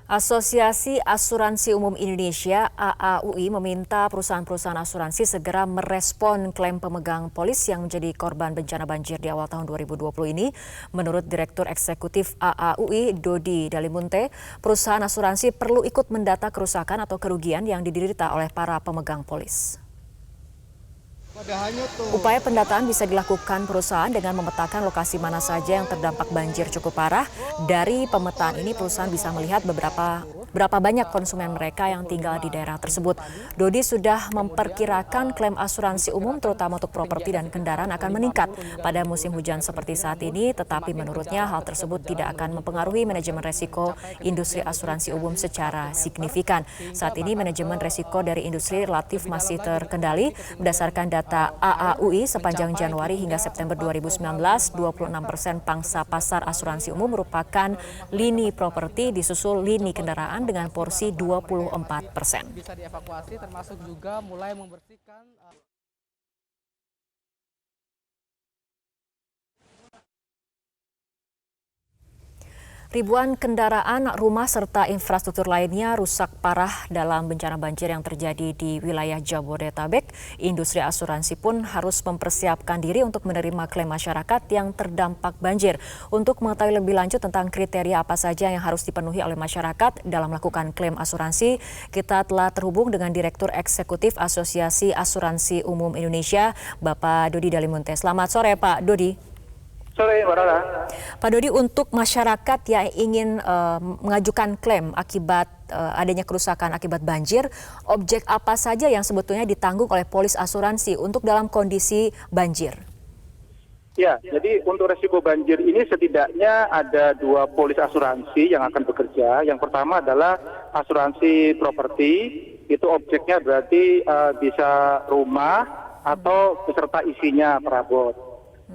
Asosiasi Asuransi Umum Indonesia (AAUI) meminta perusahaan-perusahaan asuransi segera merespon klaim pemegang polis yang menjadi korban bencana banjir di awal tahun 2020 ini. Menurut Direktur Eksekutif AAUI, Dodi Dalimunte, perusahaan asuransi perlu ikut mendata kerusakan atau kerugian yang diderita oleh para pemegang polis. Upaya pendataan bisa dilakukan perusahaan dengan memetakan lokasi mana saja yang terdampak banjir cukup parah. Dari pemetaan ini perusahaan bisa melihat berapa banyak konsumen mereka yang tinggal di daerah tersebut. Dodi sudah memperkirakan klaim asuransi umum terutama untuk properti dan kendaraan akan meningkat pada musim hujan seperti saat ini, tetapi menurutnya hal tersebut tidak akan mempengaruhi manajemen resiko industri asuransi umum secara signifikan. Saat ini manajemen resiko dari industri relatif masih terkendali berdasarkan data AAUI sepanjang Januari hingga September 2019, 26% pangsa pasar asuransi umum merupakan lini properti disusul lini kendaraan dengan porsi 24%. Bisa dievakuasi termasuk juga mulai membersihkan Ribuan kendaraan, rumah, serta infrastruktur lainnya rusak parah dalam bencana banjir yang terjadi di wilayah Jabodetabek. Industri asuransi pun harus mempersiapkan diri untuk menerima klaim masyarakat yang terdampak banjir. Untuk mengetahui lebih lanjut tentang kriteria apa saja yang harus dipenuhi oleh masyarakat dalam melakukan klaim asuransi, kita telah terhubung dengan Direktur Eksekutif Asosiasi Asuransi Umum Indonesia, Bapak Dodi Dalimunte. Selamat sore, Pak Dodi. Sore, Mbak Rara. Pak Dodi, untuk masyarakat yang ingin mengajukan klaim akibat adanya kerusakan akibat banjir, objek apa saja yang sebetulnya ditanggung oleh polis asuransi untuk dalam kondisi banjir? Ya, jadi untuk resiko banjir ini setidaknya ada 2 polis asuransi yang akan bekerja. Yang pertama adalah asuransi properti, itu objeknya berarti bisa rumah atau beserta isinya perabot.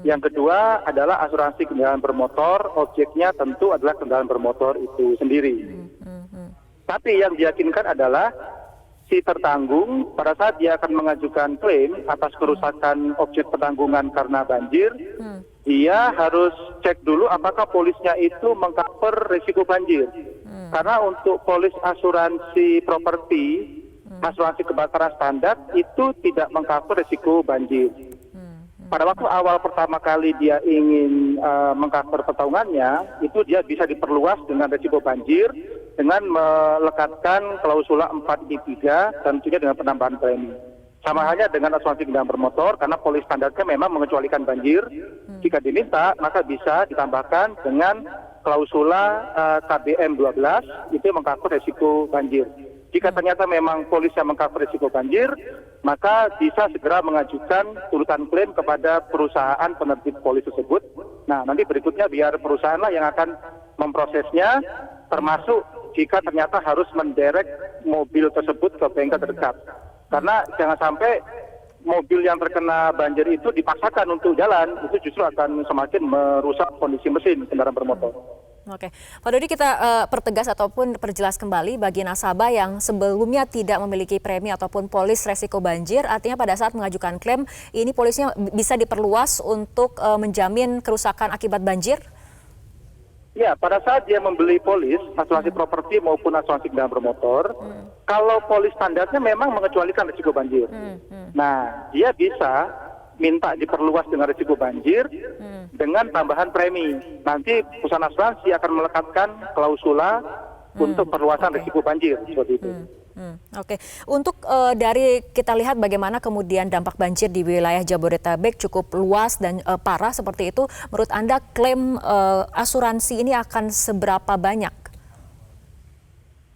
Yang kedua adalah asuransi kendaraan bermotor, objeknya tentu adalah kendaraan bermotor itu sendiri. Tapi yang diyakinkan adalah si tertanggung pada saat dia akan mengajukan klaim atas kerusakan objek penanggungan karena banjir, dia harus cek dulu apakah polisnya itu mengcover risiko banjir. Karena untuk polis asuransi properti, asuransi kebakaran standar itu tidak mengcover risiko banjir. Pada waktu awal pertama kali dia ingin mengcover pertanggungannya, itu dia bisa diperluas dengan risiko banjir dengan melekatkan klausula 4I3 tentunya dengan penambahan premi. Sama halnya dengan asuransi kendaraan bermotor, karena polis standarnya memang mengecualikan banjir. Jika diminta, maka bisa ditambahkan dengan klausula KBM 12, itu mengcover risiko banjir. Jika ternyata memang polis yang mengcover risiko banjir, maka bisa segera mengajukan tuntutan klaim kepada perusahaan penerbit polis tersebut. Nah, nanti berikutnya biar perusahaanlah yang akan memprosesnya, termasuk jika ternyata harus menderek mobil tersebut ke bengkel terdekat. Karena jangan sampai mobil yang terkena banjir itu dipaksakan untuk jalan, itu justru akan semakin merusak kondisi mesin kendaraan bermotor. Oke, Pak Dodi, kita pertegas ataupun perjelas kembali bagi nasabah yang sebelumnya tidak memiliki premi ataupun polis resiko banjir, artinya pada saat mengajukan klaim ini polisnya bisa diperluas untuk menjamin kerusakan akibat banjir? Ya, pada saat dia membeli polis asuransi properti maupun asuransi kendaraan bermotor, kalau polis standarnya memang mengecualikan risiko banjir. Nah, dia bisa minta diperluas dengan risiko banjir dengan tambahan premi. Nanti perusahaan asuransi akan melekatkan klausula untuk perluasan risiko banjir seperti itu. Oke, untuk dari kita lihat bagaimana kemudian dampak banjir di wilayah Jabodetabek cukup luas dan parah seperti itu, menurut Anda klaim asuransi ini akan seberapa banyak?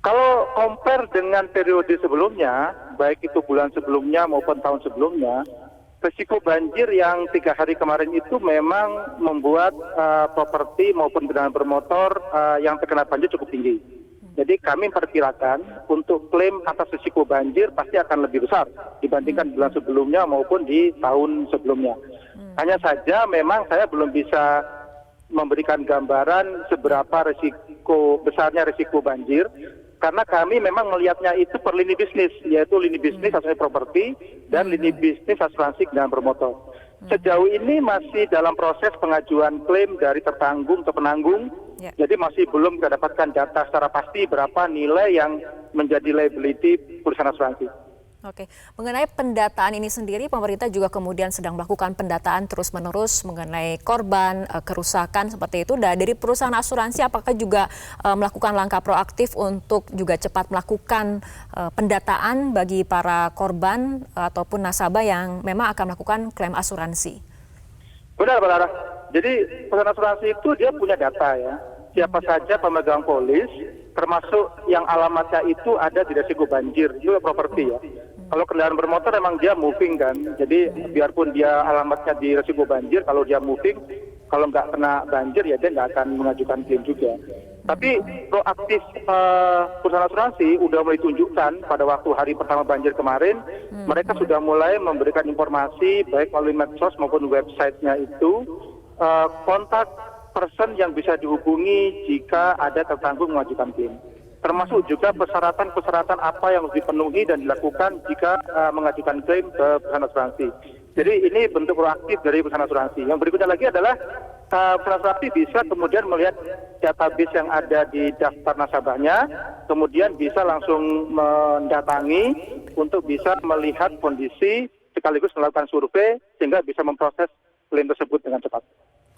Kalau compare dengan periode sebelumnya, baik itu bulan sebelumnya maupun tahun sebelumnya, risiko banjir yang 3 hari kemarin itu memang membuat properti maupun kendaraan bermotor yang terkena banjir cukup tinggi. Jadi kami perkirakan untuk klaim atas risiko banjir pasti akan lebih besar dibandingkan bulan sebelumnya maupun di tahun sebelumnya. Hanya saja memang saya belum bisa memberikan gambaran seberapa besarnya risiko banjir, karena kami memang melihatnya itu per lini bisnis, yaitu lini bisnis asuransi properti dan lini bisnis asuransi kendaraan bermotor. Sejauh ini masih dalam proses pengajuan klaim dari tertanggung ke penanggung. Ya. Jadi masih belum kita dapatkan data secara pasti berapa nilai yang menjadi liability perusahaan asuransi. Oke, mengenai pendataan ini sendiri, pemerintah juga kemudian sedang melakukan pendataan terus-menerus mengenai korban, kerusakan seperti itu. Dari perusahaan asuransi, apakah juga melakukan langkah proaktif untuk juga cepat melakukan pendataan bagi para korban ataupun nasabah yang memang akan melakukan klaim asuransi? Benar. Jadi perusahaan asuransi itu dia punya data ya. Siapa saja pemegang polis, termasuk yang alamatnya itu ada di resiko banjir, itu properti ya. Kalau kendaraan bermotor memang dia moving kan, jadi biarpun dia alamatnya di resiko banjir, kalau dia moving, kalau nggak kena banjir ya dia nggak akan mengajukan klaim juga. Tapi proaktif perusahaan asuransi udah mulai tunjukkan pada waktu hari pertama banjir kemarin, mereka sudah mulai memberikan informasi baik melalui medsos maupun websitenya itu, kontak person yang bisa dihubungi jika ada tertanggung mengajukan klaim. Termasuk juga persyaratan-persyaratan apa yang harus dipenuhi dan dilakukan jika mengajukan klaim ke perusahaan asuransi. Jadi ini bentuk proaktif dari perusahaan asuransi. Yang berikutnya lagi adalah perusahaan asuransi bisa kemudian melihat database yang ada di daftar nasabahnya, kemudian bisa langsung mendatangi untuk bisa melihat kondisi sekaligus melakukan survei sehingga bisa memproses klaim tersebut dengan cepat.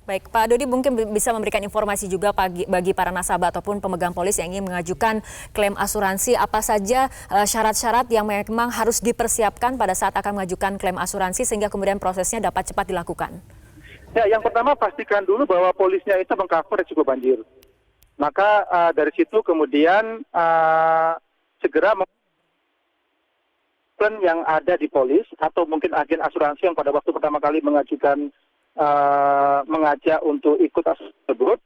Baik, Pak Dodi mungkin bisa memberikan informasi juga bagi para nasabah ataupun pemegang polis yang ingin mengajukan klaim asuransi, apa saja syarat-syarat yang memang harus dipersiapkan pada saat akan mengajukan klaim asuransi sehingga kemudian prosesnya dapat cepat dilakukan? Ya, yang pertama pastikan dulu bahwa polisnya itu mengcover risiko banjir. Maka dari situ kemudian segera yang ada di polis atau mungkin agen asuransi yang pada waktu pertama kali mengajukan mengajak untuk ikut asuransi tersebut,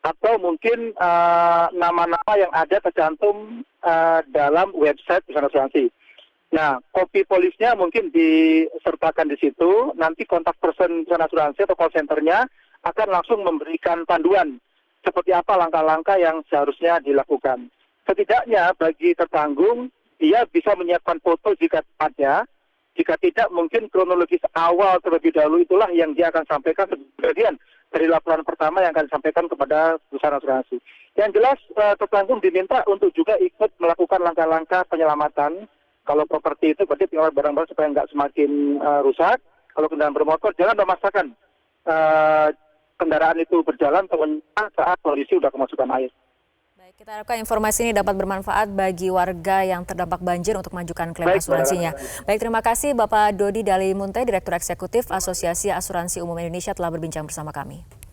atau mungkin nama-nama yang ada tercantum dalam website perusahaan asuransi. Nah, kopi polisnya mungkin disertakan di situ, nanti kontak person perusahaan asuransi atau call center-nya akan langsung memberikan panduan seperti apa langkah-langkah yang seharusnya dilakukan. Setidaknya bagi tertanggung, dia bisa menyiapkan foto jika tepatnya. Jika tidak, mungkin kronologis awal terlebih dahulu itulah yang dia akan sampaikan sebagian dari laporan pertama yang akan disampaikan kepada perusahaan asuransi. Yang jelas, tertanggung diminta untuk juga ikut melakukan langkah-langkah penyelamatan. Kalau properti itu berarti tinggal barang-barang supaya nggak semakin rusak. Kalau kendaraan bermotor, jangan memaksakan kendaraan itu berjalan saat kondisi sudah kemasukan air. Baik, kita harapkan informasi ini dapat bermanfaat bagi warga yang terdampak banjir untuk mengajukan klaim asuransinya. Baik, terima kasih Bapak Dodi Dalimunte, Direktur Eksekutif Asosiasi Asuransi Umum Indonesia telah berbincang bersama kami.